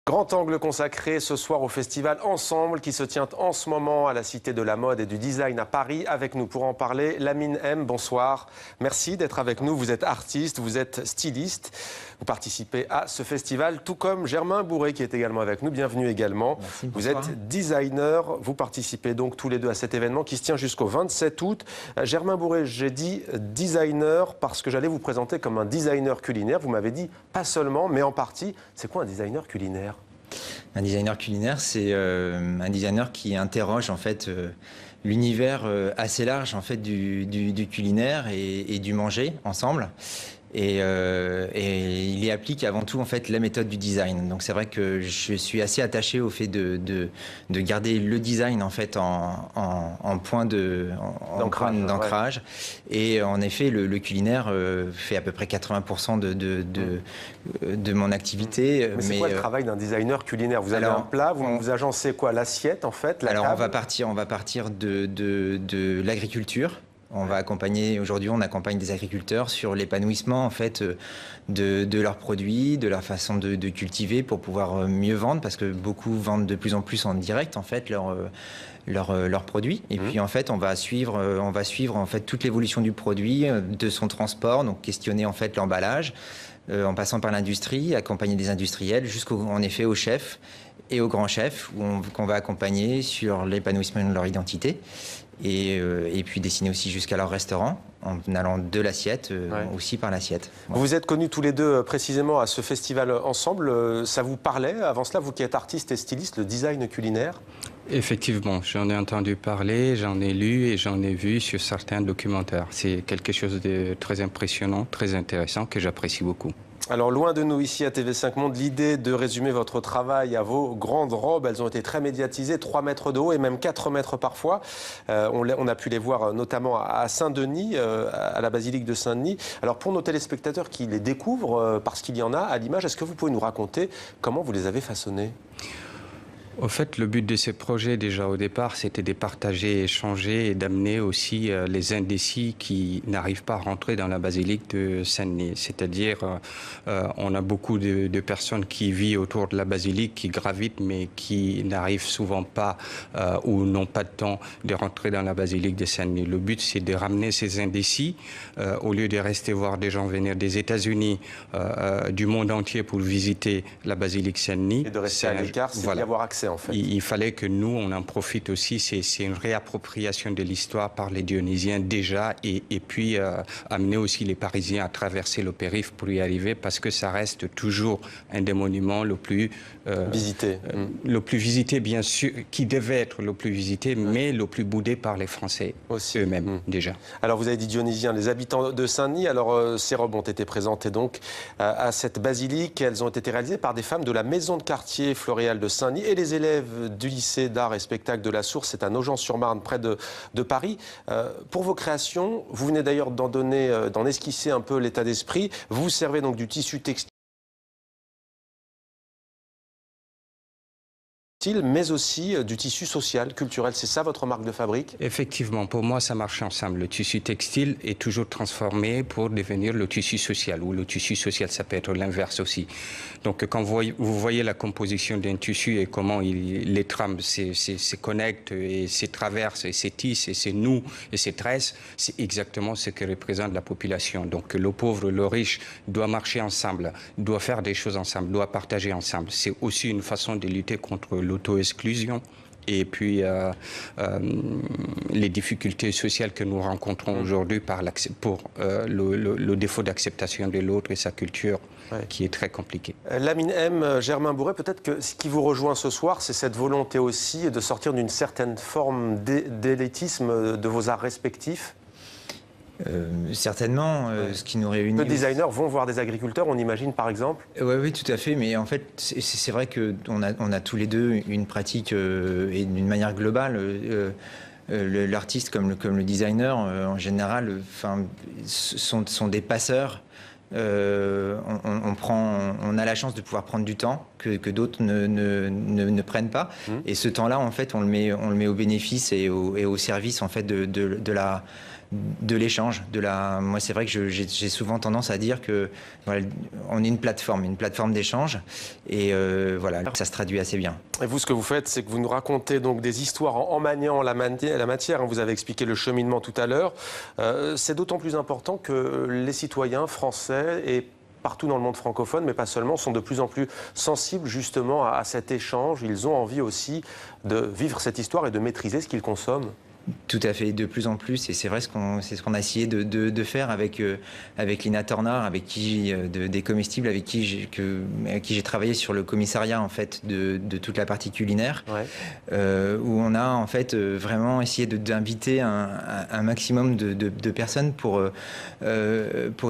Grand angle consacré ce soir au festival Ensemble qui se tient en ce moment à la Cité de la Mode et du Design à Paris. Avec nous pour en parler, Lamine M, bonsoir. Merci d'être avec nous. Vous êtes artiste, vous êtes styliste. Vous participez à ce festival, tout comme Germain Bourré qui est également avec nous. Bienvenue également. Merci, vous êtes designer. Vous participez donc tous les deux à cet événement qui se tient jusqu'au 27 août. Germain Bourré, j'ai dit designer parce que j'allais vous présenter comme un designer culinaire. Vous m'avez dit pas seulement, mais en partie. C'est quoi un designer culinaire ? Un designer culinaire, c'est un designer qui interroge en fait l'univers assez large en fait du culinaire et du manger ensemble. Et il y applique avant tout en fait la méthode du design. Donc c'est vrai que je suis assez attaché au fait de garder le design en fait en point d'ancrage. Ouais. Et en effet, le culinaire fait à peu près 80% de mon activité. Mais c'est quoi le travail d'un designer culinaire? Vous avez un plat, vous agencez quoi? L'assiette en fait, la table? On va partir de l'agriculture. Aujourd'hui, on accompagne des agriculteurs sur l'épanouissement en fait de leurs produits, de leur façon de cultiver pour pouvoir mieux vendre, parce que beaucoup vendent de plus en plus en direct en fait leurs produits. Et puis en fait, on va suivre en fait toute l'évolution du produit, de son transport, donc questionner en fait l'emballage, en passant par l'industrie, accompagner des industriels jusqu'en effet aux chefs et aux grands chefs qu'on va accompagner sur l'épanouissement de leur identité. Et puis dessiner aussi jusqu'à leur restaurant en allant de l'assiette aussi par l'assiette. Ouais. Vous vous êtes connus tous les deux précisément à ce festival Ensemble. Ça vous parlait avant cela, vous qui êtes artiste et styliste, le design culinaire? Effectivement, j'en ai entendu parler, j'en ai lu et j'en ai vu sur certains documentaires. C'est quelque chose de très impressionnant, très intéressant que j'apprécie beaucoup. Alors, loin de nous, ici à TV5 Monde, l'idée de résumer votre travail à vos grandes robes, elles ont été très médiatisées, 3 mètres de haut et même 4 mètres parfois. On a pu les voir notamment à Saint-Denis, à la basilique de Saint-Denis. Alors, pour nos téléspectateurs qui les découvrent, parce qu'il y en a à l'image, est-ce que vous pouvez nous raconter comment vous les avez façonnés ? Au fait, le but de ces projets, déjà au départ, c'était de partager, échanger et d'amener aussi les indécis qui n'arrivent pas à rentrer dans la basilique de Saint-Denis. C'est-à-dire, on a beaucoup de personnes qui vivent autour de la basilique, qui gravitent, mais qui n'arrivent souvent pas ou n'ont pas de temps de rentrer dans la basilique de Saint-Denis. Le but, c'est de ramener ces indécis, au lieu de rester voir des gens venir des États-Unis, du monde entier pour visiter la basilique Saint-Denis. Et de rester à l'écart, c'est d'y avoir accès. En fait. Il fallait que nous, on en profite aussi. C'est une réappropriation de l'histoire par les Dionysiens déjà et puis amener aussi les Parisiens à traverser le périph' pour y arriver parce que ça reste toujours un des monuments le plus visité. Le plus visité, bien sûr, qui devait être le plus visité, mais le plus boudé par les Français eux-mêmes déjà. Alors vous avez dit Dionysiens, les habitants de Saint-Denis. Alors ces robes ont été présentées donc à cette basilique. Elles ont été réalisées par des femmes de la maison de quartier floréale de Saint-Denis et les élèves du lycée d'art et spectacle de la Source, c'est à Nogent-sur-Marne, près de Paris. Pour vos créations, vous venez d'ailleurs d'en esquisser un peu l'état d'esprit. Vous servez donc du tissu textile, mais aussi du tissu social, culturel. C'est ça votre marque de fabrique? Effectivement, pour moi, ça marche ensemble. Le tissu textile est toujours transformé pour devenir le tissu social, ou le tissu social, ça peut être l'inverse aussi. Donc, quand vous voyez la composition d'un tissu et comment les trames se connectent et se traversent et se tissent et se nouent et se tressent, c'est exactement ce que représente la population. Donc, le pauvre, le riche doit marcher ensemble, doit faire des choses ensemble, doit partager ensemble. C'est aussi une façon de lutter contre l'auto-exclusion et puis les difficultés sociales que nous rencontrons aujourd'hui pour le défaut d'acceptation de l'autre et sa culture qui est très compliqué. Lamine M, Germain Bourré, peut-être que ce qui vous rejoint ce soir, c'est cette volonté aussi de sortir d'une certaine forme d'élitisme de vos arts respectifs. Certainement, ce qui nous réunit... Les designers vont voir des agriculteurs, on imagine, par exemple. Oui, tout à fait. Mais en fait, c'est vrai qu'on a tous les deux une pratique et d'une manière globale. L'artiste comme le designer, en général, sont des passeurs. On a la chance de pouvoir prendre du temps que d'autres ne prennent pas. Et ce temps-là, en fait, on le met au bénéfice et au service en fait, de de l'échange. Moi, c'est vrai que j'ai souvent tendance à dire que voilà, on est une plateforme d'échange, et voilà, ça se traduit assez bien. Et vous, ce que vous faites, c'est que vous nous racontez donc des histoires en maniant la matière. Vous avez expliqué le cheminement tout à l'heure. C'est d'autant plus important que les citoyens français et partout dans le monde francophone, mais pas seulement, sont de plus en plus sensibles justement à cet échange. Ils ont envie aussi de vivre cette histoire et de maîtriser ce qu'ils consomment. Tout à fait, de plus en plus, et c'est vrai c'est ce qu'on a essayé de faire avec Lina Tornard, avec qui des comestibles, avec qui j'ai travaillé sur le commissariat en fait de toute la partie culinaire, où on a en fait vraiment essayé d'inviter un maximum de personnes pour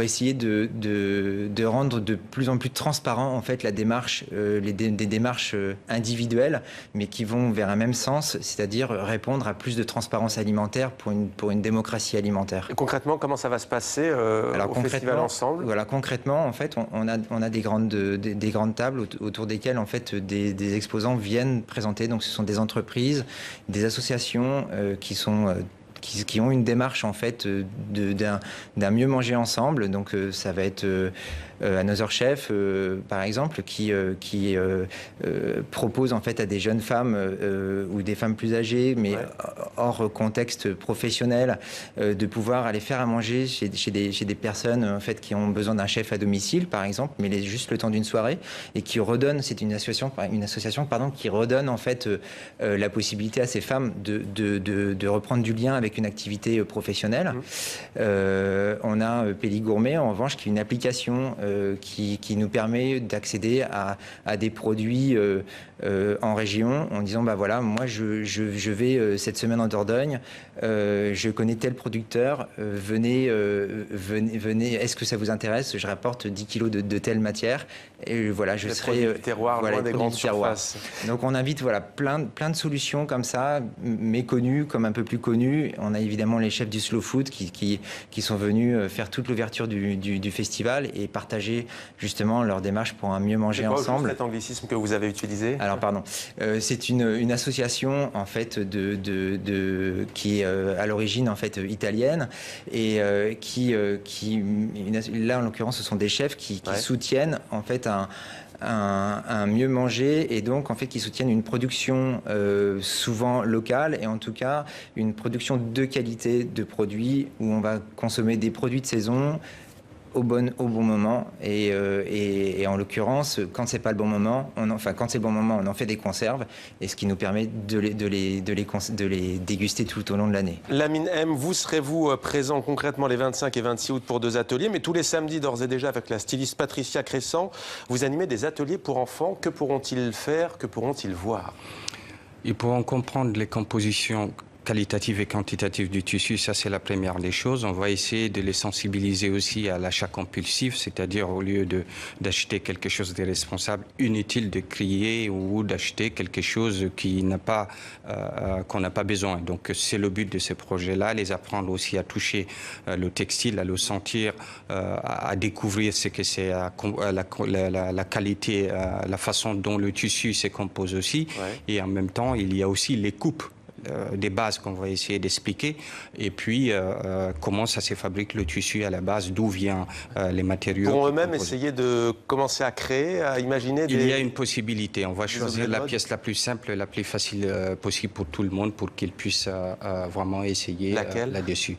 essayer de rendre de plus en plus transparent en fait la démarche, des démarches individuelles, mais qui vont vers un même sens, c'est-à-dire répondre à plus de transparence alimentaire pour une démocratie alimentaire. Et concrètement, comment ça va se passer au Festival Ensemble ? Voilà, concrètement, en fait, on a des grandes tables autour desquelles en fait des exposants viennent présenter. Donc, ce sont des entreprises, des associations qui ont une démarche en fait d'un mieux manger ensemble. Donc, ça va être Another Chef, par exemple, qui propose en fait à des jeunes femmes ou des femmes plus âgées, mais hors contexte professionnel, de pouvoir aller faire à manger chez des personnes en fait qui ont besoin d'un chef à domicile, par exemple, mais juste le temps d'une soirée, et qui redonne, c'est une association qui redonne en fait la possibilité à ces femmes de reprendre du lien avec une activité professionnelle. On a Péli Gourmet, en revanche, qui est une application qui nous permet d'accéder à des produits en région, en disant bah voilà, moi je vais cette semaine en Dordogne, je connais tel producteur, venez, est-ce que ça vous intéresse? Je rapporte 10 kilos de telle matière, et voilà, je serai terroir, loin des grandes surfaces. Donc on invite voilà plein de solutions comme ça, méconnues comme un peu plus connues. On a évidemment les chefs du slow food qui sont venus faire toute l'ouverture du festival et partager justement leur démarche pour un mieux manger ensemble. C'est cet anglicisme que vous avez utilisé? Alors pardon, c'est une association en fait qui est à l'origine en fait italienne, et là en l'occurrence ce sont des chefs qui soutiennent en fait un mieux manger, et donc en fait qui soutiennent une production souvent locale, et en tout cas une production de qualité de produits, où on va consommer des produits de saison au bon moment, et en l'occurrence quand c'est pas le bon moment, quand c'est le bon moment, on en fait des conserves, et ce qui nous permet de les déguster tout au long de l'année. Lamine M, vous serez-vous présent concrètement les 25 et 26 août pour 2 ateliers, mais tous les samedis d'ores et déjà avec la styliste Patricia Crescent, vous animez des ateliers pour enfants. Que pourront-ils faire? Que pourront-ils voir? Ils pourront comprendre les compositions qualitative et quantitative du tissu, ça c'est la première des choses. On va essayer de les sensibiliser aussi à l'achat compulsif, c'est-à-dire au lieu d'acheter quelque chose d'irresponsable, inutile de crier, ou d'acheter quelque chose qu'on n'a pas besoin. Donc c'est le but de ce projet-là, les apprendre aussi à toucher le textile, à le sentir, à découvrir ce que c'est la qualité, la façon dont le tissu se compose aussi. Et en même temps, il y a aussi les coupes. Des bases qu'on va essayer d'expliquer, et puis comment ça se fabrique le tissu à la base, d'où viennent les matériaux. Pour eux-mêmes essayer de commencer à créer, à imaginer Il y a une possibilité, on va choisir la pièce la plus simple, la plus facile possible pour tout le monde, pour qu'ils puissent vraiment essayer là-dessus.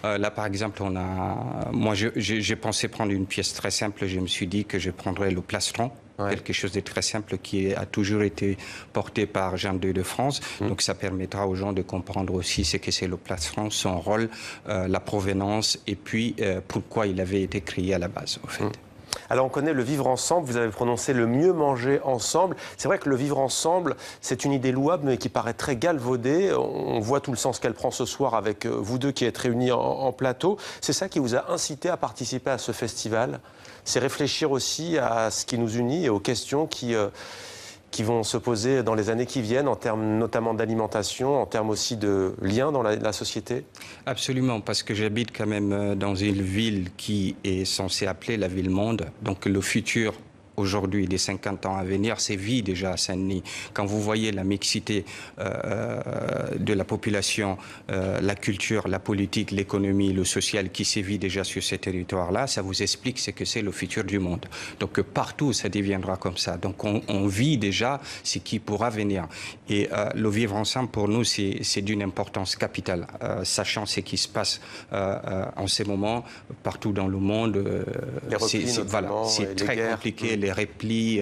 Là par exemple, moi j'ai pensé prendre une pièce très simple, je me suis dit que je prendrais le plastron. Quelque chose de très simple qui a toujours été porté par Jean II de France. Donc ça permettra aux gens de comprendre aussi ce que c'est le plastron, son rôle, la provenance, et puis pourquoi il avait été créé à la base, en fait. Alors on connaît le vivre ensemble, vous avez prononcé le mieux manger ensemble. C'est vrai que le vivre ensemble, c'est une idée louable mais qui paraît très galvaudée. On voit tout le sens qu'elle prend ce soir avec vous deux qui êtes réunis en plateau. C'est ça qui vous a incité à participer à ce festival? C'est réfléchir aussi à ce qui nous unit et aux questions qui vont se poser dans les années qui viennent, en termes notamment d'alimentation, en termes aussi de liens dans la société? Absolument, parce que j'habite quand même dans une ville qui est censée appeler la ville-monde. Donc le futur aujourd'hui, les 50 ans à venir, sévit déjà à Saint-Denis. Quand vous voyez la mixité de la population, la culture, la politique, l'économie, le social qui sévit déjà sur ces territoires-là, ça vous explique ce que c'est le futur du monde. Donc partout, ça deviendra comme ça. Donc on vit déjà ce qui pourra venir. Et le vivre ensemble, pour nous, c'est d'une importance capitale, sachant ce qui se passe en ces moments partout dans le monde. C'est très compliqué, les replis,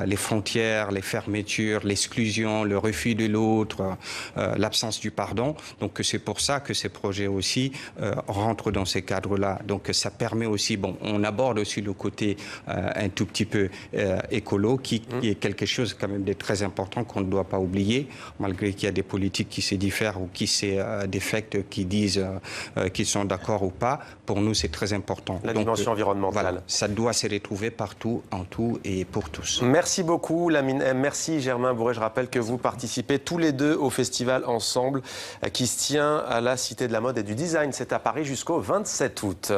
les frontières, les fermetures, l'exclusion, le refus de l'autre, l'absence du pardon. Donc c'est pour ça que ces projets aussi rentrent dans ces cadres-là. Donc ça permet aussi, bon, on aborde aussi le côté un tout petit peu écolo, qui est quelque chose quand même de très important qu'on ne doit pas oublier, malgré qu'il y a des politiques qui se diffèrent ou qui se défectent, qui disent qu'ils sont d'accord ou pas. Pour nous, c'est très important. La dimension environnementale. Voilà, ça doit se retrouver partout, en tout et pour tous. Merci beaucoup, Lamine M. Merci, Germain Bourret. Je rappelle que vous participez tous les deux au festival Ensemble qui se tient à la Cité de la Mode et du Design. C'est à Paris jusqu'au 27 août.